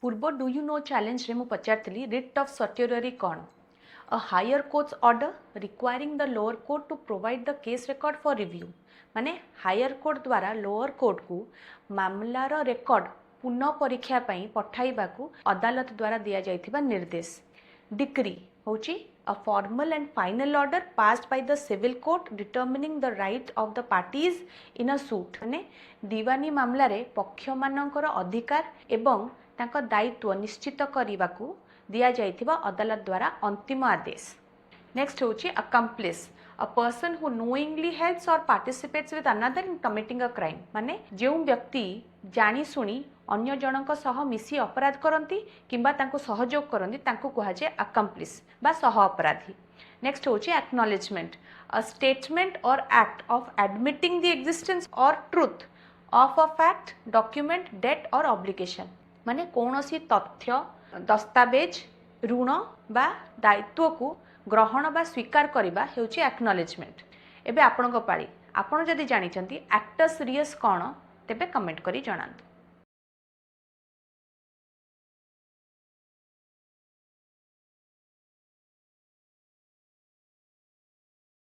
पूर्व do you know challenge रे मु पचारती रिट ऑफ सर्टियरी कौन a higher court's order requiring the lower court to provide the case record for review माने higher court द्वारा lower court को मामलार record पुनः परीक्षा पठाइबा को अदालत द्वारा दिया जाइथिबा निर्देश। डिक्री होची a formal and final order passed by the civil court determining the right of the parties in a suit माने दीवानी मामला रे पक्ष मानकर अधिकार एवं तांको दायित्व निश्चित करने को दिया जाइथिबा अदालत द्वारा अंतिम आदेश। नेक्स्ट होची accomplice a person who knowingly helps or participates with another in committing a crime माने जो व्यक्ति जानी सुनी अन्य जनक सह मिसी अपराध करती किंबा तांको सहयोग करती तांको कहा जाए accomplice बा सह अपराधी। नेक्स्ट होची acknowledgement a statement or act of admitting the existence or truth of a fact document debt or obligation माने कौनसी तथ्य दस्तावेज ऋण बा दायित्व को ग्रहण बा स्वीकार करबा हेउची एक्नॉलेजमेंट। एबे आपणको पाळी आपण जदि जानिचंती एक्टस रियस कोन तेबे कमेंट करी जणांतु।